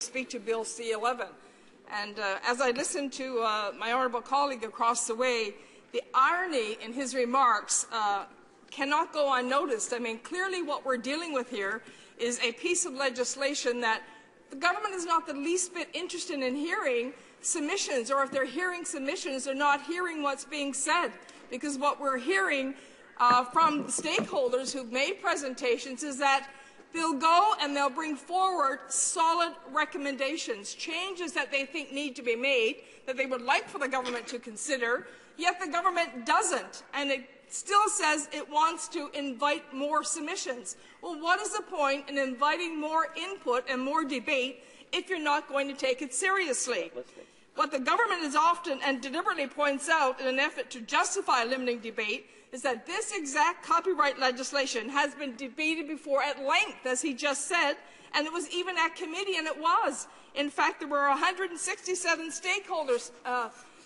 speak to Bill C-11. And as I listened to my honourable colleague across the way, the irony in his remarks cannot go unnoticed. I mean, clearly what we're dealing with here is a piece of legislation that the government is not the least bit interested in hearing submissions, or if they're hearing submissions, they're not hearing what's being said. Because what we're hearing from the stakeholders who've made presentations is that they'll go and they'll bring forward solid recommendations, changes that they think need to be made, that they would like for the government to consider, yet the government doesn't, and it still says it wants to invite more submissions. Well, what is the point in inviting more input and more debate if you're not going to take it seriously? What the government is often and deliberately points out in an effort to justify limiting debate is that this exact copyright legislation has been debated before at length, as he just said, and it was even at committee, and it was. In fact, there were 167 stakeholders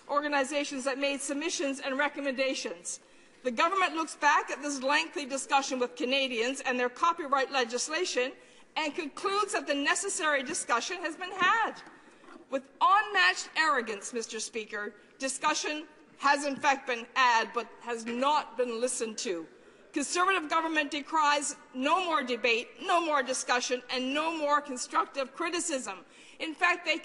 organizations that made submissions and recommendations. The government looks back at this lengthy discussion with Canadians and their copyright legislation and concludes that the necessary discussion has been had. With unmatched arrogance, Mr. Speaker, discussion has in fact been had, but has not been listened to. Conservative government decries no more debate, no more discussion, and no more constructive criticism. In fact, they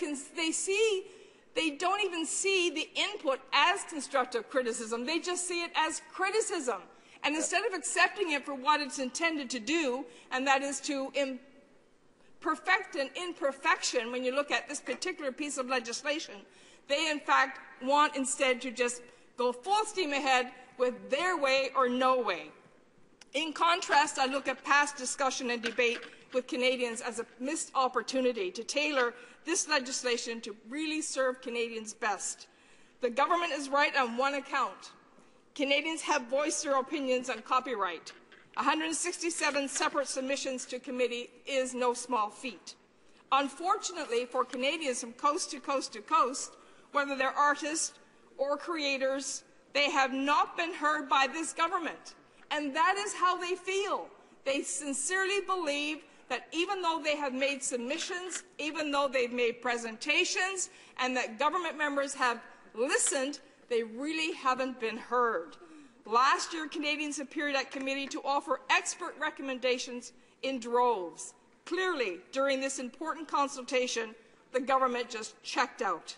don't even see the input as constructive criticism. They just see it as criticism. And instead of accepting it for what it's intended to do, and that is to perfect an imperfection when you look at this particular piece of legislation, they in fact want instead to just go full steam ahead with their way or no way. In contrast, I look at past discussion and debate with Canadians as a missed opportunity to tailor this legislation to really serve Canadians best. The government is right on one account. Canadians have voiced their opinions on copyright. 167 separate submissions to committee is no small feat. Unfortunately for Canadians from coast to coast to coast, whether they're artists or creators, they have not been heard by this government. And that is how they feel. They sincerely believe that even though they have made submissions, even though they've made presentations, and that government members have listened, they really haven't been heard. Last year, Canadians appeared at committee to offer expert recommendations in droves. Clearly, during this important consultation, the government just checked out.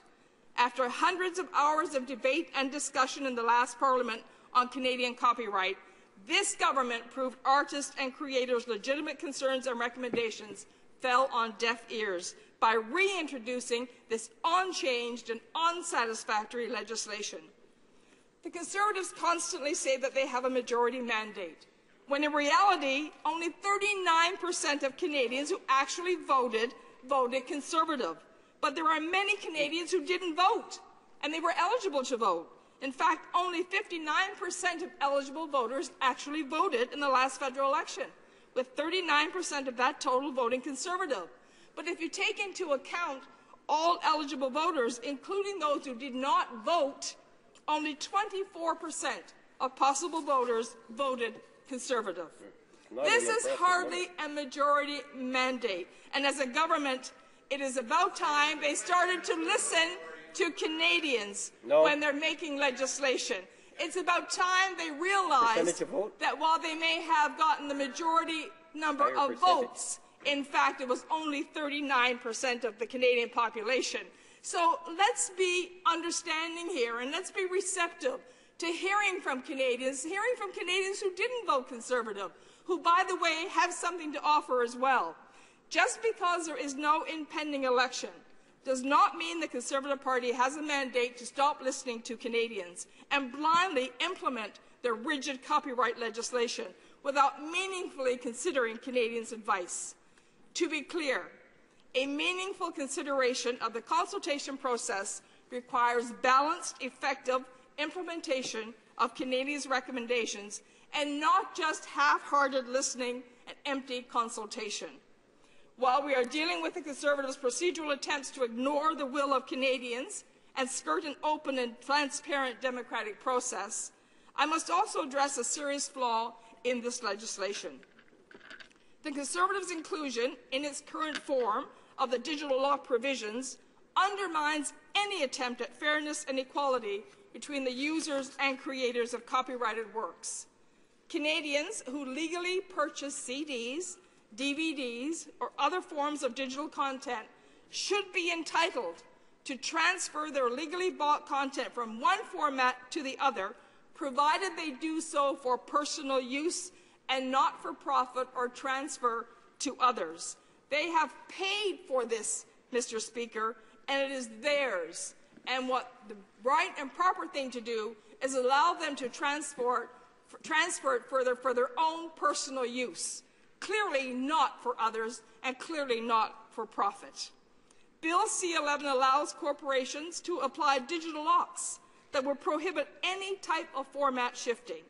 After hundreds of hours of debate and discussion in the last Parliament on Canadian copyright, this government proved artists and creators' legitimate concerns and recommendations fell on deaf ears by reintroducing this unchanged and unsatisfactory legislation. The Conservatives constantly say that they have a majority mandate, when in reality, only 39% of Canadians who actually voted Conservative. But there are many Canadians who didn't vote, and they were eligible to vote. In fact, only 59% of eligible voters actually voted in the last federal election, with 39% of that total voting Conservative. But if you take into account all eligible voters, including those who did not vote, only 24% of possible voters voted Conservative. This is hardly a majority mandate, and as a government, it is about time they started to listen to Canadians when they're making legislation. It's about time they realized that while they may have gotten the majority number of votes, in fact, it was only 39% of the Canadian population. So let's be understanding here, and let's be receptive to hearing from Canadians who didn't vote Conservative, who, by the way, have something to offer as well. Just because there is no impending election does not mean the Conservative Party has a mandate to stop listening to Canadians and blindly implement their rigid copyright legislation without meaningfully considering Canadians' advice. To be clear, a meaningful consideration of the consultation process requires balanced, effective implementation of Canadians' recommendations and not just half-hearted listening and empty consultation. While we are dealing with the Conservatives' procedural attempts to ignore the will of Canadians and skirt an open and transparent democratic process, I must also address a serious flaw in this legislation. The Conservatives' inclusion in its current form of the digital law provisions undermines any attempt at fairness and equality between the users and creators of copyrighted works. Canadians who legally purchase CDs, DVDs, or other forms of digital content should be entitled to transfer their legally bought content from one format to the other, provided they do so for personal use and not for profit or transfer to others. They have paid for this, Mr. Speaker, and it is theirs. And what the right and proper thing to do is allow them to transfer it further for their own personal use, clearly not for others and clearly not for profit. Bill C-11 allows corporations to apply digital locks that would prohibit any type of format shifting.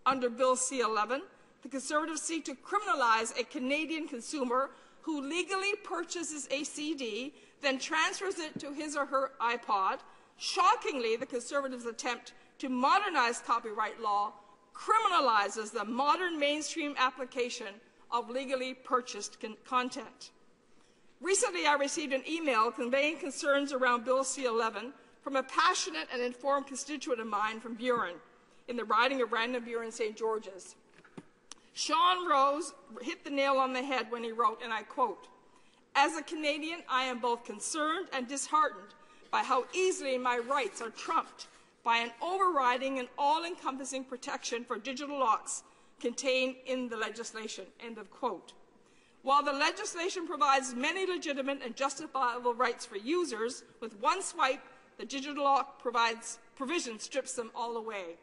Under Bill C-11, the Conservatives seek to criminalize a Canadian consumer who legally purchases a CD, then transfers it to his or her iPod. Shockingly, the Conservatives' attempt to modernize copyright law criminalizes the modern mainstream application of legally purchased content. Recently, I received an email conveying concerns around Bill C-11 from a passionate and informed constituent of mine from Burin, in the riding of Random Burin St. George's. Sean Rose hit the nail on the head when he wrote, and I quote, "As a Canadian, I am both concerned and disheartened by how easily my rights are trumped by an overriding and all-encompassing protection for digital locks contained in the legislation," end of quote. While the legislation provides many legitimate and justifiable rights for users, with one swipe, the digital lock provision strips them all away.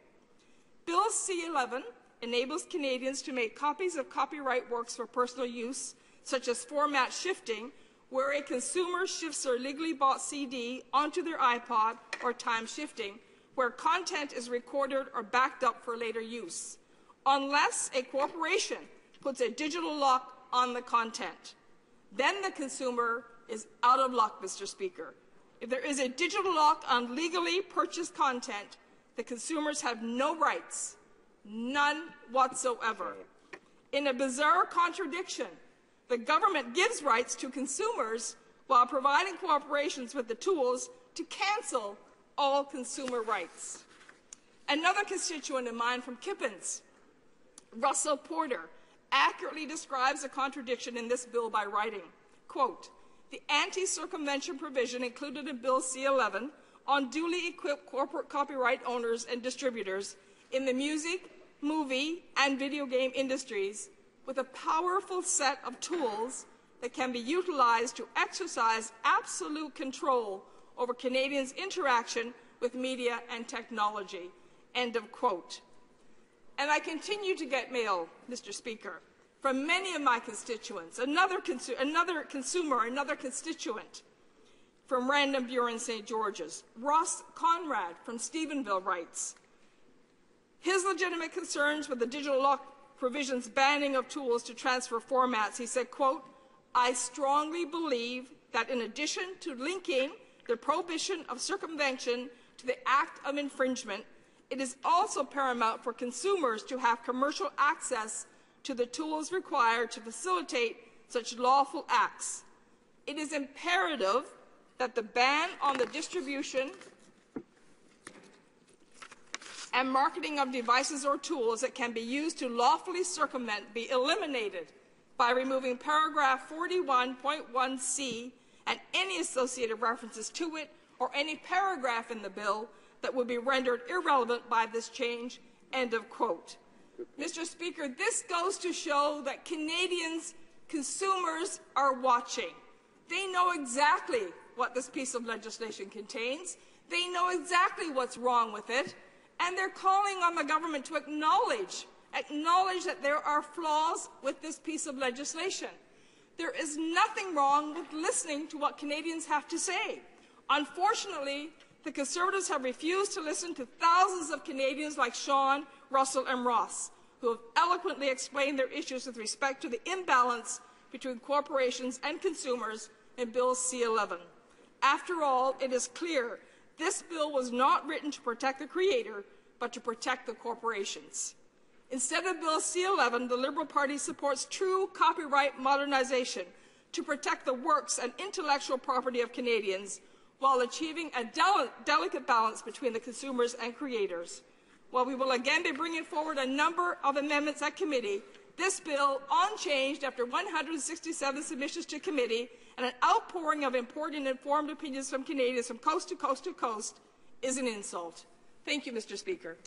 Bill C-11 enables Canadians to make copies of copyright works for personal use, such as format shifting, where a consumer shifts their legally bought CD onto their iPod, or time shifting, where content is recorded or backed up for later use, unless a corporation puts a digital lock on the content. Then the consumer is out of luck, Mr. Speaker. If there is a digital lock on legally purchased content, the consumers have no rights, none whatsoever. In a bizarre contradiction, the government gives rights to consumers while providing corporations with the tools to cancel all consumer rights. Another constituent of mine from Kippens, Russell Porter, accurately describes a contradiction in this bill by writing, quote, "The anti-circumvention provision included in Bill C-11 on duly equipped corporate copyright owners and distributors in the music, movie, and video game industries with a powerful set of tools that can be utilized to exercise absolute control over Canadians' interaction with media and technology," end of quote. And I continue to get mail, Mr. Speaker, from many of my constituents. Another constituent from Random Burin St. George's, Ross Conrad from Stephenville, writes, his legitimate concerns with the digital lock provisions banning of tools to transfer formats, he said, quote, "I strongly believe that in addition to linking the prohibition of circumvention to the act of infringement, it is also paramount for consumers to have commercial access to the tools required to facilitate such lawful acts. It is imperative that the ban on the distribution and marketing of devices or tools that can be used to lawfully circumvent be eliminated by removing paragraph 41.1c and any associated references to it or any paragraph in the bill that would be rendered irrelevant by this change," end of quote. Mr. Speaker, this goes to show that Canadians, consumers, are watching. They know exactly what this piece of legislation contains. They know exactly what's wrong with it, and they're calling on the government to acknowledge that there are flaws with this piece of legislation. There is nothing wrong with listening to what Canadians have to say. Unfortunately, the Conservatives have refused to listen to thousands of Canadians like Sean, Russell, and Ross, who have eloquently explained their issues with respect to the imbalance between corporations and consumers in Bill C-11. After all, it is clear this bill was not written to protect the creator, but to protect the corporations. Instead of Bill C-11, the Liberal Party supports true copyright modernization, to protect the works and intellectual property of Canadians while achieving a delicate balance between the consumers and creators. While we will again be bringing forward a number of amendments at committee, this bill, unchanged after 167 submissions to committee and an outpouring of important and informed opinions from Canadians from coast to coast to coast, is an insult. Thank you, Mr. Speaker.